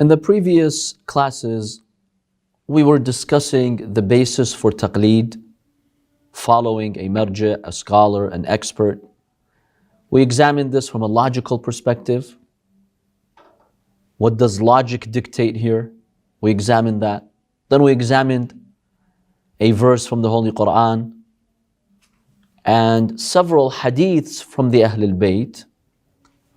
In the previous classes, we were discussing the basis for taqleed, following a marja, a scholar, an expert. We examined this from a logical perspective. What does logic dictate here? We examined that. Then we examined a verse from the Holy Quran and several hadiths from the Ahlul Bayt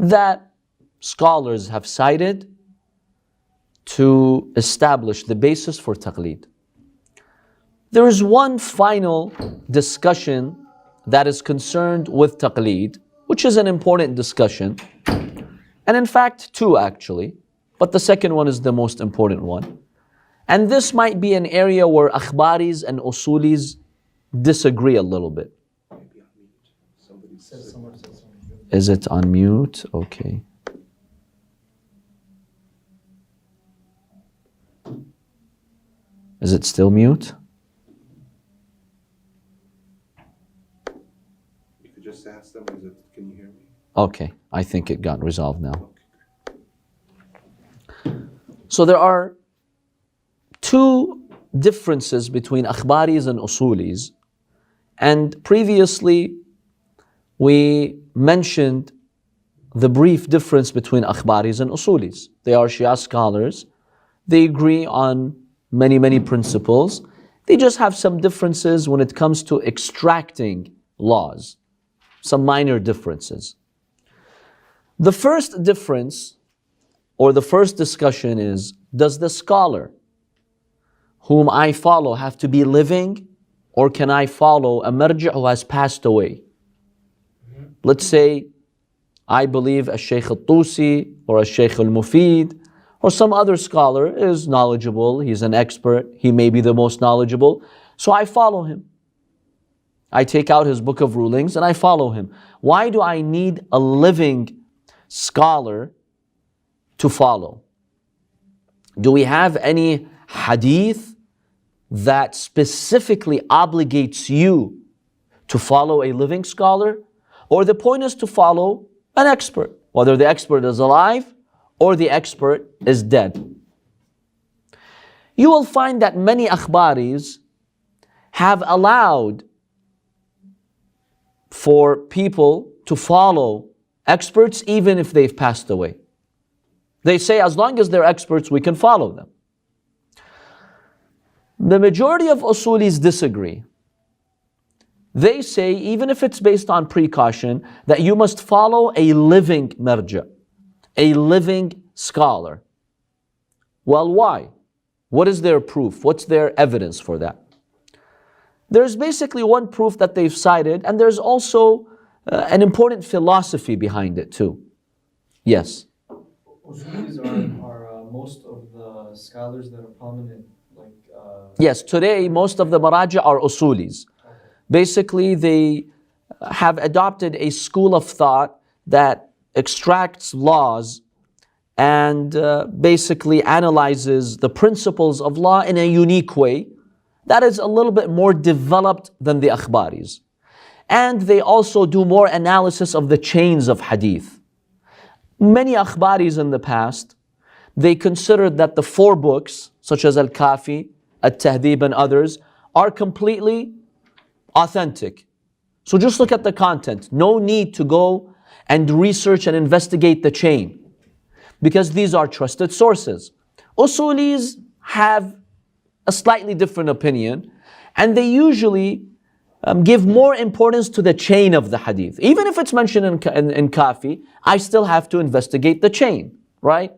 that scholars have cited to establish the basis for taqleed. There is one final discussion that is concerned with taqleed, which is an important discussion, and in fact two actually, but the second one is the most important one. And this might be an area where akhbaris and usulis disagree a little bit. Is it on mute? Okay. Is it still mute? You could just ask them, can you hear me? Okay, I think it got resolved now. So there are two differences between akhbaris and usulis. And previously, we mentioned the brief difference between akhbaris and usulis. They are Shia scholars. They agree on many principles. They just have some differences when it comes to extracting laws, some minor differences. The first difference, or the first discussion is, does the scholar whom I follow have to be living, or can I follow a marji' who has passed away? Let's say I believe a Shaykh al-Tusi or a Shaykh al-Mufid or some other scholar is knowledgeable, he's an expert, he may be the most knowledgeable, so I follow him. I take out his book of rulings and I follow him. Why do I need a living scholar to follow? Do we have any hadith that specifically obligates you to follow a living scholar? Or the point is to follow an expert, whether the expert is alive or the expert is dead. You will find that many akhbaris have allowed for people to follow experts even if they've passed away. They say as long as they're experts, we can follow them. The majority of usulis disagree. They say, even if it's based on precaution, that you must follow a living marja, a living scholar. Well, why? What is their proof? What's their evidence for that? There's basically one proof that they've cited, and there's also an important philosophy behind it too. Yes? Usulis are most of the scholars that are prominent, Yes, today most of the maraja are usulis. Basically, they have adopted a school of thought that extracts laws and basically analyzes the principles of law in a unique way that is a little bit more developed than the akhbaris. And they also do more analysis of the chains of hadith. Many akhbaris in the past, they considered that the four books, such as Al-Kafi, At-Tahdhib and others, are completely authentic. So just look at the content. No need to go and research and investigate the chain, because these are trusted sources. Usulis have a slightly different opinion, and they usually give more importance to the chain of the hadith. Even if it's mentioned in Kafi, I still have to investigate the chain, right?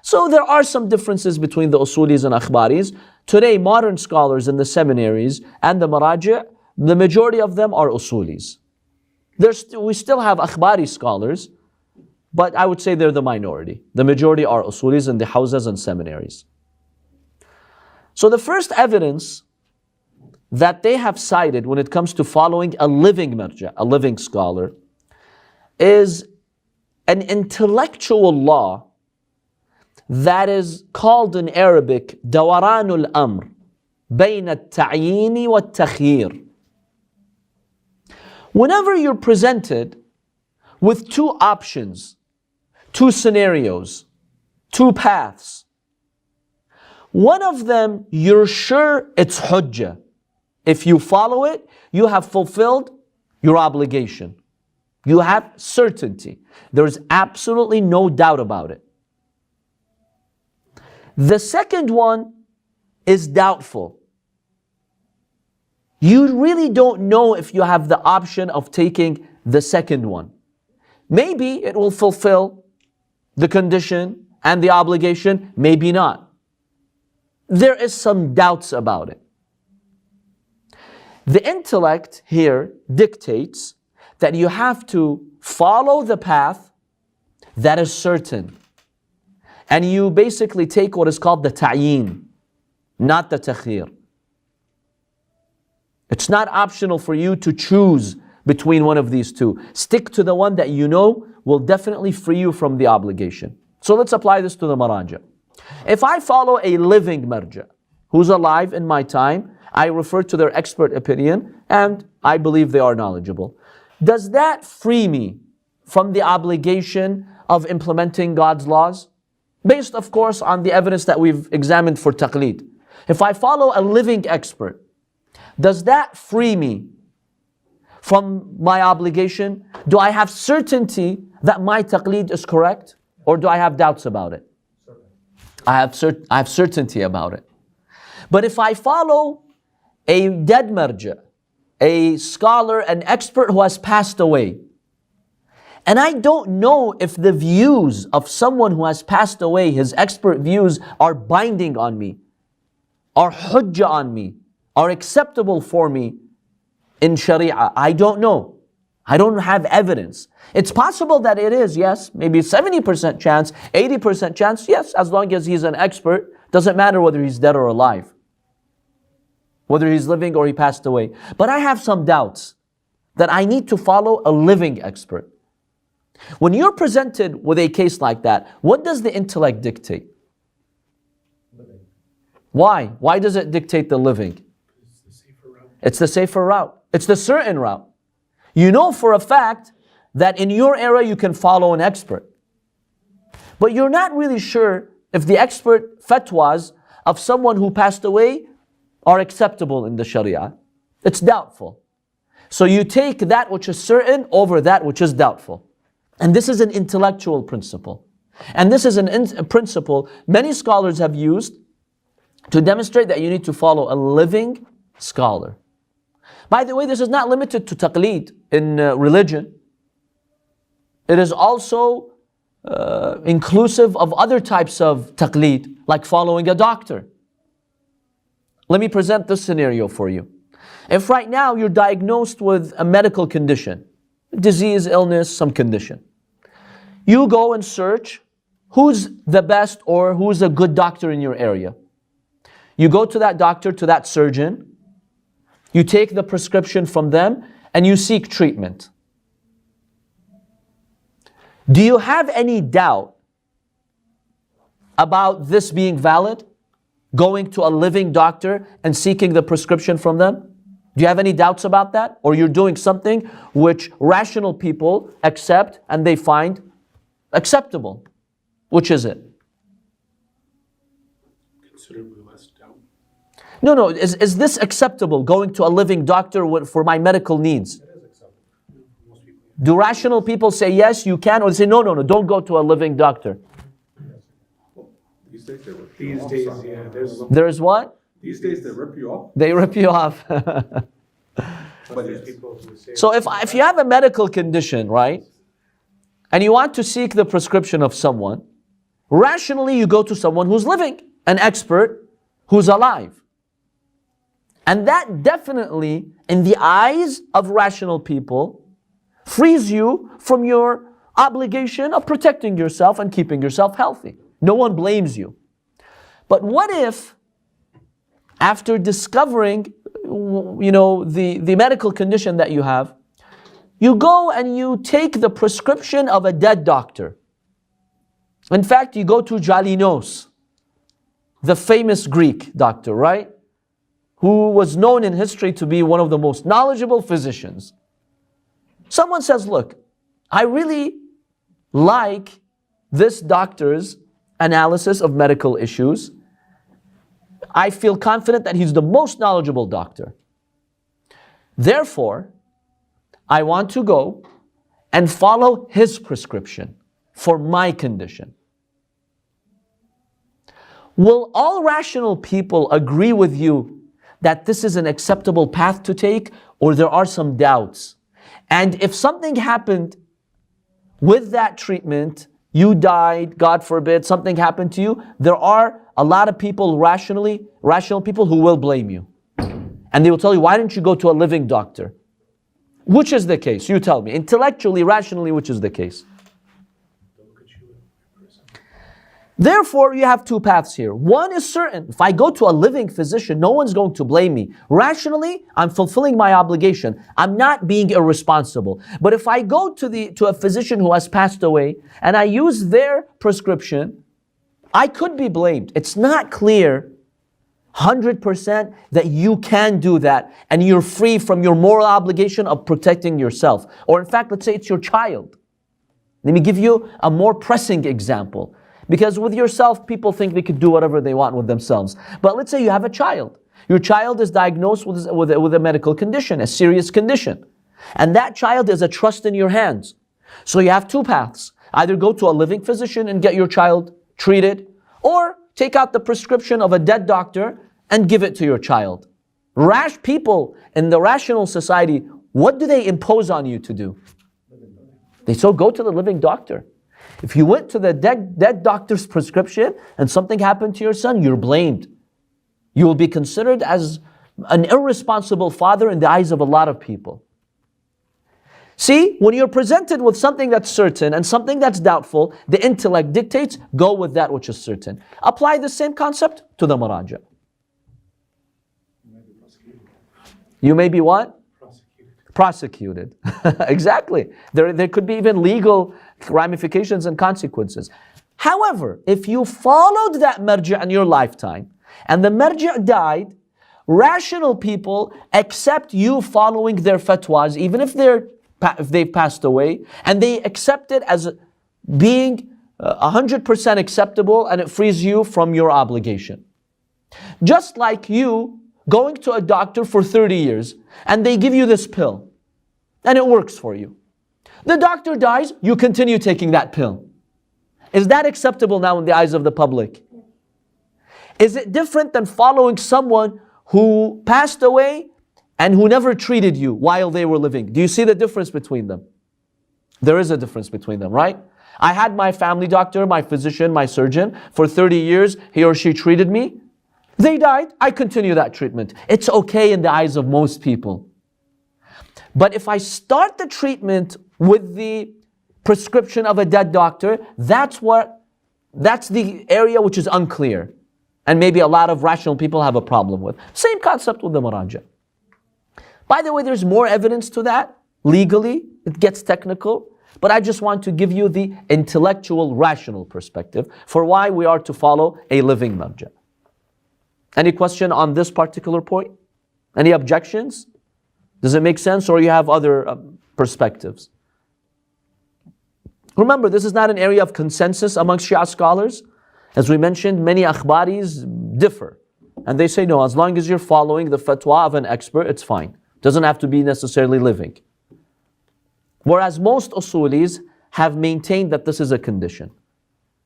So there are some differences between the usulis and akhbaris. Today, modern scholars in the seminaries and the maraji', the majority of them are usulis. We still have akhbari scholars, but I would say they're the minority. The majority are usulis in the houses and seminaries. So the first evidence that they have cited when it comes to following a living marja', a living scholar, is an intellectual law that is called in Arabic dawaranul amr بين التعيين والتخيير. Whenever you're presented with two options, two scenarios, two paths, One of them, you're sure it's hujjah. If you follow it, you have fulfilled your obligation. You have certainty. There's absolutely no doubt about it. The second one is doubtful. You really don't know if you have the option of taking the second one. Maybe it will fulfill the condition and the obligation, maybe not. There is some doubts about it. The intellect here dictates that you have to follow the path that is certain. And you basically take what is called the ta'yin, not the takhir. It's not optional for you to choose between one of these two. Stick to the one that you know will definitely free you from the obligation. So let's apply this to the maraja. If I follow a living marja who's alive in my time, I refer to their expert opinion and I believe they are knowledgeable. Does that free me from the obligation of implementing God's laws? Based, of course, on the evidence that we've examined for taqleed. If I follow a living expert, does that free me from my obligation? Do I have certainty that my taqleed is correct? Or do I have doubts about it? I have certainty about it. But if I follow a dead marja, a scholar, an expert who has passed away, and I don't know if the views of someone who has passed away, his expert views, are binding on me, are hujjah on me, are acceptable for me in Sharia. I don't know. I don't have evidence. It's possible that it is, yes, maybe 70% chance, 80% chance, yes, as long as he's an expert. Doesn't matter whether he's dead or alive, whether he's living or he passed away. But I have some doubts that I need to follow a living expert. When you're presented with a case like that, what does the intellect dictate? Living. Why? Why does it dictate the living? It's the safer route. It's the safer route. It's the certain route. You know for a fact that in your area you can follow an expert. But you're not really sure if the expert fatwas of someone who passed away are acceptable in the Sharia. It's doubtful. So you take that which is certain over that which is doubtful. And this is an intellectual principle. And this is a principle many scholars have used to demonstrate that you need to follow a living scholar. By the way, this is not limited to taqleed in religion. It is also inclusive of other types of taqleed, like following a doctor. Let me present this scenario for you. If right now you're diagnosed with a medical condition, disease, illness, some condition, you go and search who's the best or who's a good doctor in your area. You go to that doctor, to that surgeon, you take the prescription from them, and you seek treatment. Do you have any doubt about this being valid? Going to a living doctor and seeking the prescription from them? Do you have any doubts about that? Or you're doing something which rational people accept and they find acceptable? Which is it? Considerably less doubt. No, is this acceptable, going to a living doctor for my medical needs? It is acceptable. Most people. Do rational people say yes, you can, or they say no, don't go to a living doctor? These days they rip These you off. days, son. yeah, there's- There is what? These days they rip you off. They rip you off. But there's it's, people who say. So if you have a medical condition, right, and you want to seek the prescription of someone, rationally you go to someone who's living, an expert who's alive. And that definitely, in the eyes of rational people, frees you from your obligation of protecting yourself and keeping yourself healthy. No one blames you. But what if, after discovering, the medical condition that you have, you go and you take the prescription of a dead doctor. In fact, you go to Jalinos, the famous Greek doctor, right? Who was known in history to be one of the most knowledgeable physicians. Someone says, look, I really like this doctor's analysis of medical issues. I feel confident that he's the most knowledgeable doctor. Therefore, I want to go and follow his prescription for my condition. Will all rational people agree with you that this is an acceptable path to take, or there are some doubts? And if something happened with that treatment, you died, God forbid, something happened to you, there are a lot of people, rational people who will blame you. And they will tell you, why didn't you go to a living doctor? Which is the case? You tell me. Intellectually, rationally, which is the case? Therefore, you have two paths here. One is certain. If I go to a living physician, no one's going to blame me. Rationally, I'm fulfilling my obligation. I'm not being irresponsible. But if I go to a physician who has passed away and I use their prescription, I could be blamed. It's not clear 100% that you can do that and you're free from your moral obligation of protecting yourself. Or in fact, let's say it's your child. Let me give you a more pressing example. Because with yourself, people think they could do whatever they want with themselves. But let's say you have a child. Your child is diagnosed with a medical condition, a serious condition. And that child is a trust in your hands. So you have two paths. Either go to a living physician and get your child treated, or take out the prescription of a dead doctor and give it to your child. Rash people in the rational society, what do they impose on you to do? They say, go to the living doctor. If you went to the dead doctor's prescription and something happened to your son, you're blamed. You will be considered as an irresponsible father in the eyes of a lot of people. See, when you're presented with something that's certain and something that's doubtful, the intellect dictates, go with that which is certain. Apply the same concept to the maraja. You may be what? Prosecuted. Exactly. There could be even legal ramifications and consequences. However, if you followed that marja in your lifetime and the marja died, rational people accept you following their fatwas, even if they've passed away, and they accept it as being 100% acceptable, and it frees you from your obligation. Just like you going to a doctor for 30 years and they give you this pill and it works for you. The doctor dies, you continue taking that pill. Is that acceptable now in the eyes of the public? Is it different than following someone who passed away and who never treated you while they were living? Do you see the difference between them? There is a difference between them, right? I had my family doctor, my physician, my surgeon. For 30 years, he or she treated me. They died, I continue that treatment. It's okay in the eyes of most people. But if I start the treatment with the prescription of a dead doctor, that's the area which is unclear. And maybe a lot of rational people have a problem with. Same concept with the maraja. By the way, there's more evidence to that. Legally, it gets technical. But I just want to give you the intellectual, rational perspective for why we are to follow a living marja. Any question on this particular point? Any objections? Does it make sense, or you have other perspectives? Remember, this is not an area of consensus amongst Shia scholars. As we mentioned, many akhbaris differ. And they say, no, as long as you're following the fatwa of an expert, it's fine. Doesn't have to be necessarily living. Whereas most usulis have maintained that this is a condition.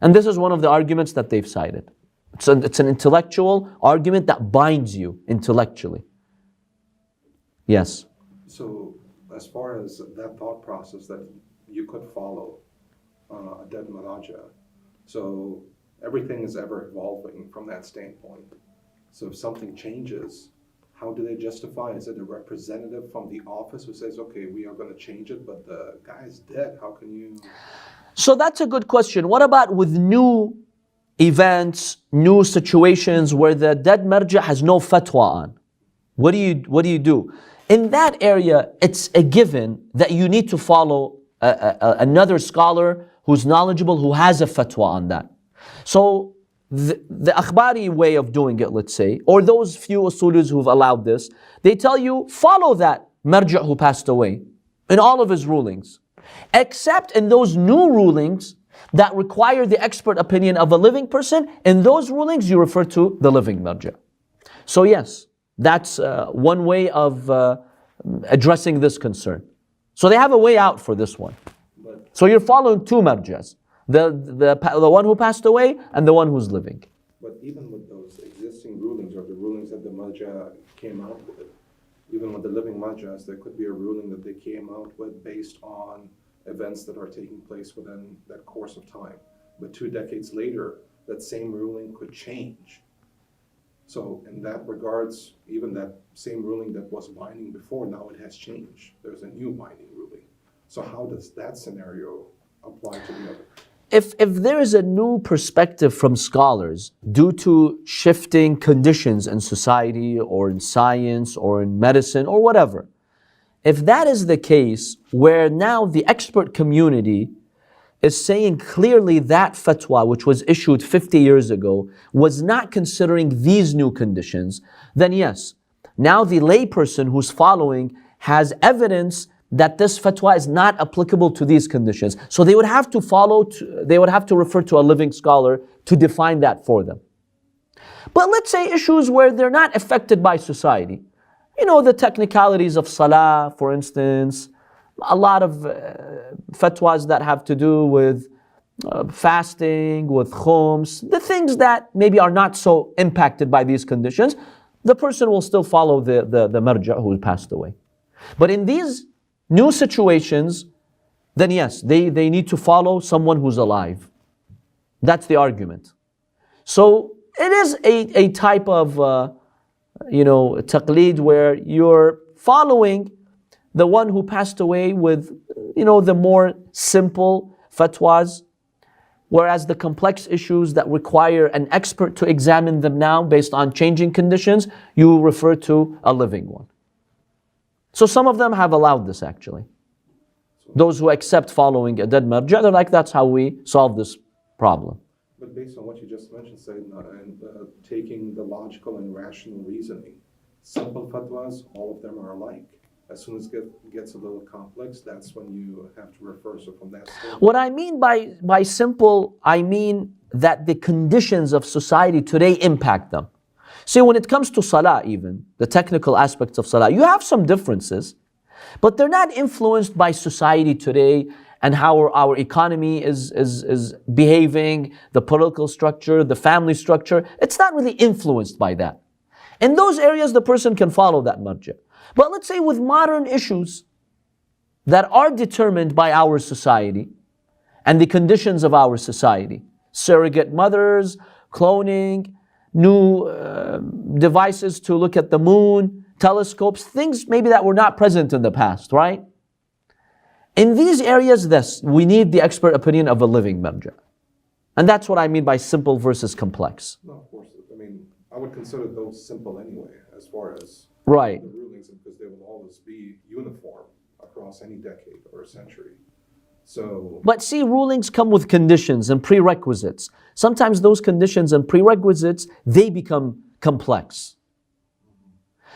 And this is one of the arguments that they've cited. It's an intellectual argument that binds you intellectually. Yes? So, as far as that thought process that you could follow a dead maraja, so everything is ever evolving from that standpoint. So if something changes, how do they justify? Is it a representative from the office who says, okay, we are going to change it, but the guy's dead, how can you? So that's a good question. What about with new events, new situations where the dead marja has no fatwa on? What do you do? In that area, it's a given that you need to follow another scholar who's knowledgeable, who has a fatwa on that. So the akhbari way of doing it, let's say, or those few usulis who've allowed this, they tell you, follow that marja who passed away in all of his rulings, except in those new rulings that require the expert opinion of a living person. In those rulings, you refer to the living marja. So yes, that's one way of addressing this concern. So they have a way out for this one. But, So you're following two marjas, the one who passed away and the one who's living. but even with those existing rulings or the rulings that the marja came out with, even with the living marjas, there could be a ruling that they came out with based on events that are taking place within that course of time. But 2 decades later, that same ruling could change. So in that regards, even that same ruling that was binding before, now it has changed. There's a new binding ruling. So how does that scenario apply to the other? If there is a new perspective from scholars due to shifting conditions in society or in science or in medicine or whatever, if that is the case where now the expert community is saying clearly that fatwa which was issued 50 years ago was not considering these new conditions, then yes, now the layperson who's following has evidence that this fatwa is not applicable to these conditions. So they would have to they would have to refer to a living scholar to define that for them. But let's say issues where they're not affected by society. You know, the technicalities of salah, for instance, a lot of fatwas that have to do with fasting, with khums, the things that maybe are not so impacted by these conditions, the person will still follow the marja who passed away. But in these new situations, then yes, they need to follow someone who's alive. That's the argument. So it is a type of, taqleed where you're following the one who passed away with, the more simple fatwas, whereas the complex issues that require an expert to examine them now based on changing conditions, you refer to a living one. So some of them have allowed this actually. Those who accept following a dead marja, they're like, that's how we solve this problem. But based on what you just mentioned, Sayyidina, and taking the logical and rational reasoning, simple fatwas, all of them are alike. As soon as it gets a little complex, that's when you have to refer. So from that standpoint, What I mean by simple, I mean that the conditions of society today impact them. See, when it comes to salah even, the technical aspects of salah, you have some differences, but they're not influenced by society today and how our economy is behaving, the political structure, the family structure. It's not really influenced by that. In those areas, the person can follow that marja. But let's say with modern issues that are determined by our society and the conditions of our society, surrogate mothers, cloning, new devices to look at the moon, telescopes, things maybe that were not present in the past, right? In these areas, we need the expert opinion of a living marja. And that's what I mean by simple versus complex. no, of course, I mean, I would consider those simple anyway, as far as Right. the rulings, because they will always be uniform across any decade or century. So, But see, rulings come with conditions and prerequisites. Sometimes those conditions and prerequisites, they become complex.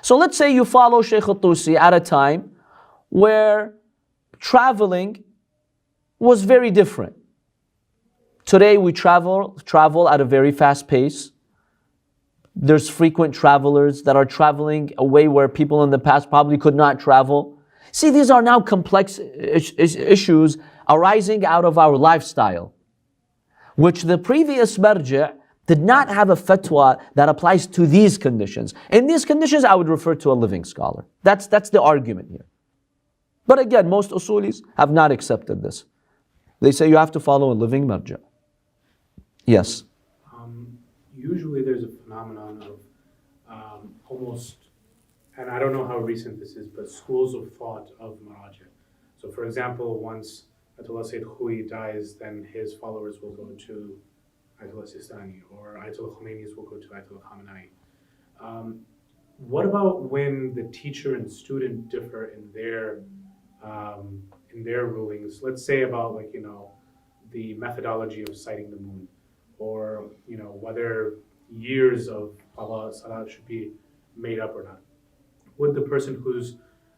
So let's say you follow Shaykh al-Tusi at a time where traveling was very different. Today we travel at a very fast pace. There's frequent travelers that are traveling away where people in the past probably could not travel. See, these are now complex issues arising out of our lifestyle, which the previous marja did not have a fatwa that applies to these conditions. In these conditions, I would refer to a living scholar. That's the argument here. But again, most usulis have not accepted this. They say you have to follow a living marja. Yes. Usually there's a phenomenon of almost, and I don't know how recent this is, but schools of thought of Maraja. So for example, once Ayatollah Sayyid Khouei dies, then his followers will go to Ayatollah Sistani, or Ayatollah Khomeini's will go to Ayatollah Khamenei. What about when the teacher and student differ in their rulings? Let's say about the methodology of sighting the moon, or whether years of salah should be made up or not. Would the person who's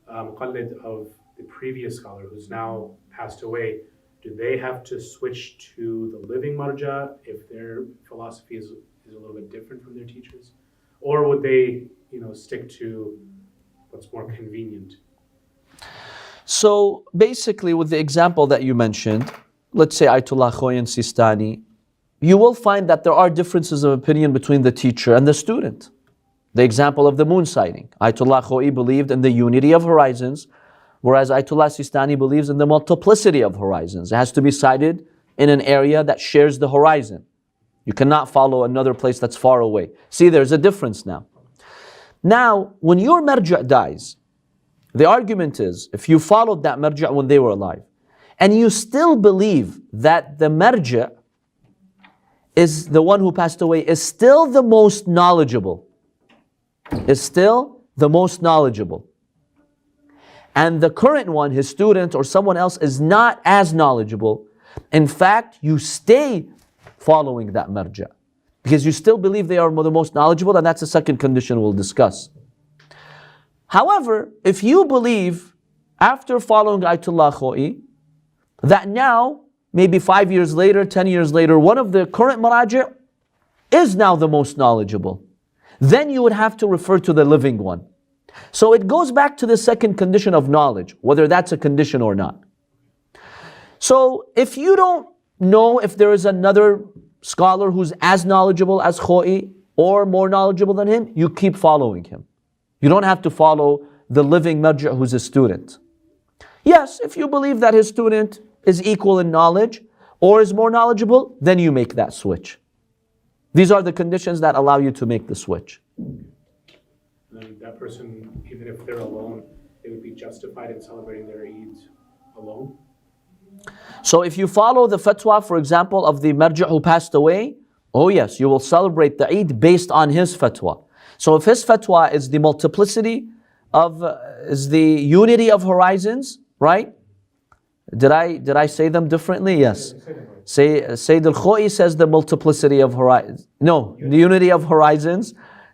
muqallid of the previous scholar who's now passed away, do they have to switch to the living marja if their philosophy is a little bit different from their teachers? Or would they, stick to what's more convenient? So basically, with the example that you mentioned, let's say Ayatollah Khoyan Sistani, you will find that there are differences of opinion between the teacher and the student. The example of the moon sighting. Ayatollah Khoi believed in the unity of horizons, whereas Ayatollah Sistani believes in the multiplicity of horizons. It has to be sighted in an area that shares the horizon. You cannot follow another place that's far away. See, there's a difference now. Now, when your marja' dies, the argument is, if you followed that marja' when they were alive, and you still believe that the marja' is the one who passed away, is still the most knowledgeable, and the current one, his student or someone else, is not as knowledgeable, in fact, you stay following that marja' because you still believe they are the most knowledgeable, and that's the second condition we'll discuss. However, if you believe, after following Ayatollah Khoi, that now, maybe 5 years later, 10 years later, one of the current maraji' is now the most knowledgeable, then you would have to refer to the living one. So it goes back to the second condition of knowledge, whether that's a condition or not. So if you don't know if there is another scholar who's as knowledgeable as Khoi or more knowledgeable than him, you keep following him. You don't have to follow the living marja' who's a student. Yes, if you believe that his student is equal in knowledge or is more knowledgeable, then you make that switch. These are the conditions that allow you to make the switch. And that person, even if they're alone, they would be justified in celebrating their Eid alone? So if you follow the fatwa, for example, of the marja' who passed away, oh yes, you will celebrate the Eid based on his fatwa. So if his fatwa is the multiplicity of, is the unity of horizons, right? Did I say them differently? Yes. Sayyid al-Khoi says the multiplicity of horizons. No, the unity of horizons.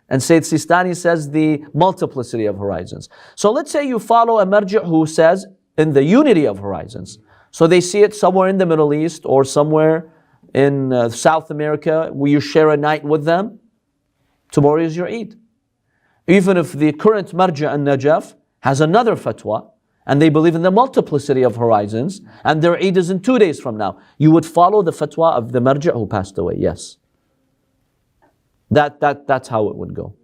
And Sayyid Sistani says the multiplicity of horizons. So let's say you follow a marja' who says in the unity of horizons. So they see it somewhere in the Middle East or somewhere in South America where you share a night with them. Tomorrow is your Eid. Even if the current marja' in Najaf has another fatwa and they believe in the multiplicity of horizons and their Eid is in 2 days from now, you would follow the fatwa of the marja' who passed away, yes. That's how it would go.